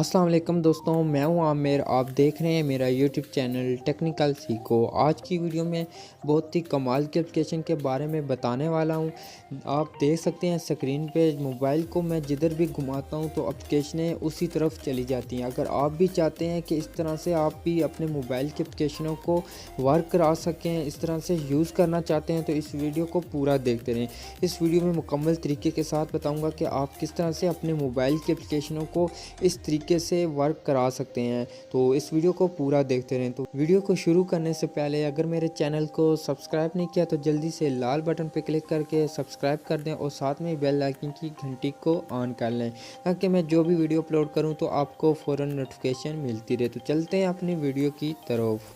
अस्सलाम वालेकुम दोस्तों, मैं हूं आमिर। आप देख रहे हैं मेरा यूट्यूब चैनल टेक्निकल सीखो। आज की वीडियो में बहुत ही कमाल की एप्लीकेशन के बारे में बताने वाला हूं। आप देख सकते हैं स्क्रीन पे मोबाइल को मैं जिधर भी घुमाता हूं तो एप्लीकेशनें उसी तरफ चली जाती हैं। अगर आप भी चाहते हैं कि इस तरह से आप भी अपने मोबाइल की एप्लीकेशनों को वर्क करा सकें, इस तरह से यूज़ करना चाहते हैं, तो इस वीडियो को पूरा देखते रहें। इस वीडियो में मुकम्मल तरीके के साथ बताऊँगा कि आप किस तरह से अपने मोबाइल की एप्लीकेशनों को इस तरीके से वर्क करा सकते हैं। तो इस वीडियो को पूरा देखते रहें। तो वीडियो को शुरू करने से पहले अगर मेरे चैनल को सब्सक्राइब नहीं किया तो जल्दी से लाल बटन पर क्लिक करके सब्सक्राइब कर दें और साथ में बेल आइकन की घंटी को ऑन कर लें ताकि मैं जो भी वीडियो अपलोड करूं तो आपको फ़ौरन नोटिफिकेशन मिलती रहे। तो चलते हैं अपनी वीडियो की तरफ।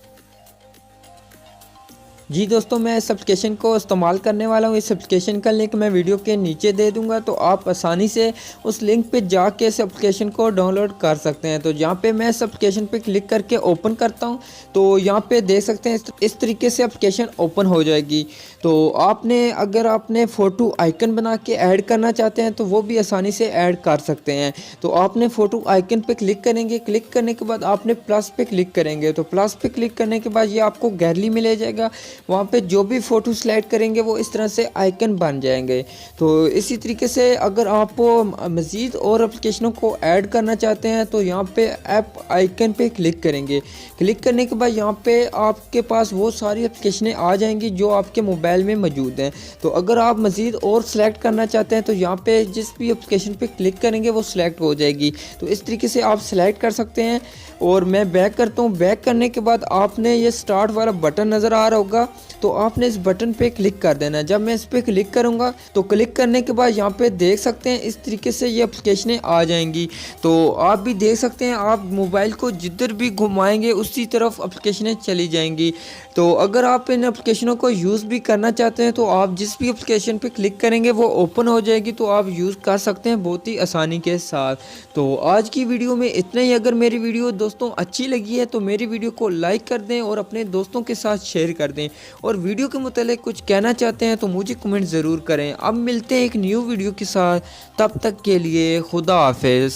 जी दोस्तों, मैं इस एप्लीकेशन को इस्तेमाल करने वाला हूँ। इस एप्लीकेशन का लिंक मैं वीडियो के नीचे दे दूँगा, तो आप आसानी से उस लिंक पे जाके इस एप्लीकेशन को डाउनलोड कर सकते हैं। तो यहाँ पे मैं इस एप्लीकेशन पे क्लिक करके ओपन करता हूँ, तो यहाँ पे देख सकते हैं इस तरीके से एप्लीकेशन ओपन हो जाएगी। तो अगर आपने फ़ोटो आइकन बना के ऐड करना चाहते हैं तो वो भी आसानी से ऐड कर सकते हैं। तो आपने फ़ोटो आइकन पे क्लिक करेंगे, क्लिक करने के बाद आपने प्लस पे क्लिक करेंगे, तो प्लस पे क्लिक करने के बाद ये आपको गैलरी में ले जाएगा। वहाँ पे जो भी फ़ोटो सेलेक्ट करेंगे वो इस तरह से आइकन बन जाएंगे। तो इसी तरीके से अगर आप मज़ीद और एप्लीकेशनों को ऐड करना चाहते हैं तो यहाँ पे ऐप आइकन पे क्लिक करेंगे। क्लिक करने के बाद यहाँ पे आपके पास वो सारी एप्लीकेशनें आ जाएंगी जो आपके मोबाइल में मौजूद हैं। तो अगर आप मज़ीद और सेलेक्ट करना चाहते हैं तो यहाँ पे जिस भी एप्लीकेशन पे क्लिक करेंगे वो सिलेक्ट हो जाएगी। तो इस तरीके से आप सेलेक्ट कर सकते हैं। और मैं बैक करता हूँ। बैक करने के बाद आपने ये स्टार्ट वाला बटन नज़र आ रहा होगा, तो आपने इस बटन पे क्लिक कर देना है। जब मैं इस पर क्लिक करूँगा तो क्लिक करने के बाद यहाँ पे देख सकते हैं इस तरीके से ये एप्लीकेशनें आ जाएंगी। तो आप भी देख सकते हैं, आप मोबाइल को जिधर भी घुमाएंगे उसी तरफ एप्लीकेशनें चली जाएंगी। तो अगर आप इन एप्लीकेशनों को यूज़ भी करना चाहते हैं तो आप जिस भी एप्लीकेशन पे क्लिक करेंगे वो ओपन हो जाएगी, तो आप यूज़ कर सकते हैं बहुत ही आसानी के साथ। तो आज की वीडियो में इतना ही। अगर मेरी वीडियो दोस्तों अच्छी लगी है तो मेरी वीडियो को लाइक कर दें और अपने दोस्तों के साथ शेयर कर दें। और वीडियो के मुतालिक कुछ कहना चाहते हैं तो मुझे कमेंट ज़रूर करें। अब मिलते हैं एक न्यू वीडियो के साथ, तब तक के लिए खुदा हाफिज़।